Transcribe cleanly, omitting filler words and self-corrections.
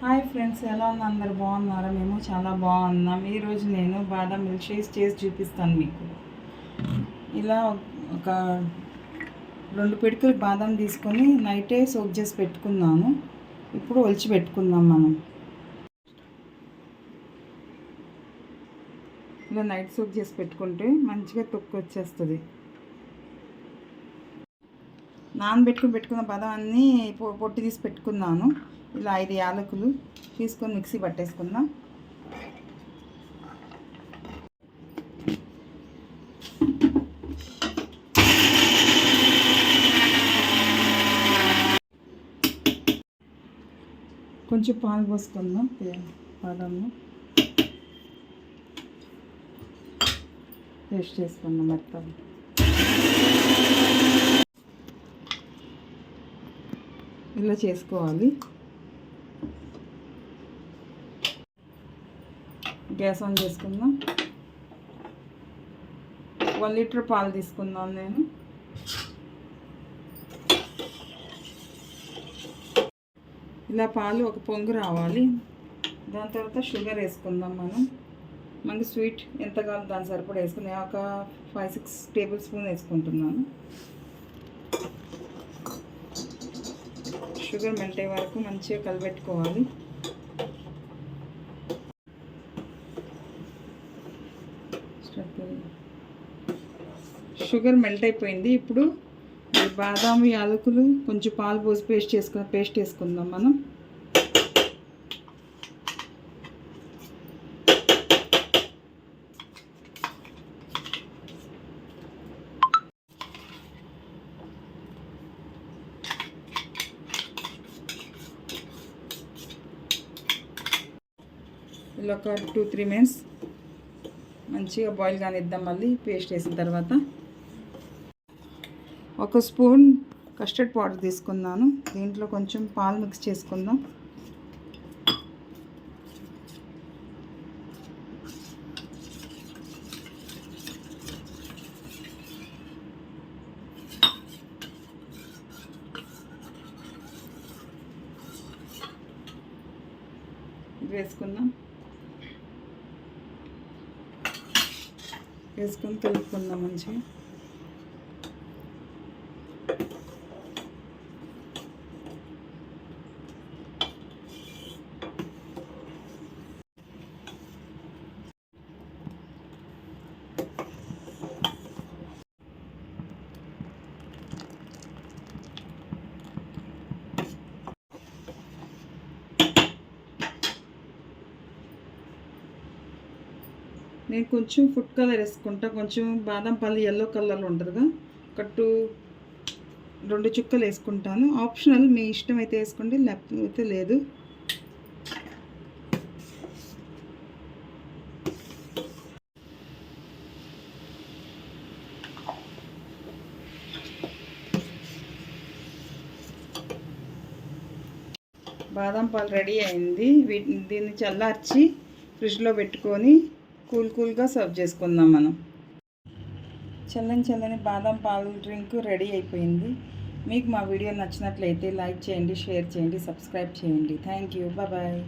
Hi friends, ఎలా ఉన్నా అందరు బాగున్నారా? మేము చాలా బాగున్నాం. ఈరోజు నేను బాదం మిల్క్ షేక్ చేసి చూపిస్తాను మీకు. ఇలా ఒక 2 పిడికలు బాదం తీసుకొని నైటే సోక్ చేసి పెట్టుకున్నాను. ఇప్పుడు ఒలిచి పెట్టుకుందాం మనం. ఇలా నైట్ సోక్ చేసి పెట్టుకుంటే మంచిగా తొక్కు వచ్చేస్తుంది. పెట్టుకున్న బాదం అన్నీ పొట్టి తీసి పెట్టుకున్నాను. ఇలా 5 యాలకులు తీసుకొని మిక్సీ పట్టేసుకుందాం. కొంచెం పాలు పోసుకుందాం. బాదంను పేస్ట్ చేసుకుందాం మొత్తం. ఇలా చేసుకోవాలి. గ్యాస్ ఆన్ చేసుకుందాం. 1 లీటర్ పాలు తీసుకుందాం. నేను ఇలా పాలు ఒక పొంగు రావాలి. దాని తర్వాత షుగర్ వేసుకుందాం. మనకి స్వీట్ ఎంత కావాలో దాని సరిపడా వేసుకుందాం. ఒక 5-6 టేబుల్ స్పూన్ వేసుకుంటున్నాను. షుగర్ మెల్ట్ అయ్యే వరకు మంచిగా కలిపెట్టుకోవాలి. షుగర్ మెల్ట్ అయిపోయింది. ఇప్పుడు బాదాం యాలకులు కొంచెం పాలు పోసి పేస్ట్ వేసుకుందాం మనం. ఇలా ఒక 2-3 మినిట్స్ మంచిగా బాయిల్ కానిద్దాం. మళ్ళీ పేస్ట్ వేసిన తర్వాత 1 స్పూన్ కస్టర్డ్ పౌడర్ తీసుకున్నాను. దీంట్లో కొంచెం పాలు మిక్స్ చేసుకుందాం. వేసుకొని కలుపుకుందాం మంచిగా. నేను కొంచెం ఫుడ్ కలర్ వేసుకుంటా. కొంచెం బాదం పల్లి ఎల్లో కలర్లో ఉంటుందిగా, ఒక 2 చుక్కలు వేసుకుంటాను. ఆప్షనల్, మీ ఇష్టం అయితే వేసుకోండి, లేకపోతే లేదు. బాదం పాలు రెడీ అయింది. దీన్ని చల్లార్చి ఫ్రిడ్జ్లో పెట్టుకొని కూల్గా సర్వ్ చేసుకుందాం మనం. చల్లని బాదం పాలు డ్రింక్ రెడీ అయిపోయింది. మీకు మా వీడియో నచ్చినట్లయితే లైక్ చేయండి, షేర్ చేయండి, సబ్స్క్రైబ్ చేయండి. Thank you. బాయ్.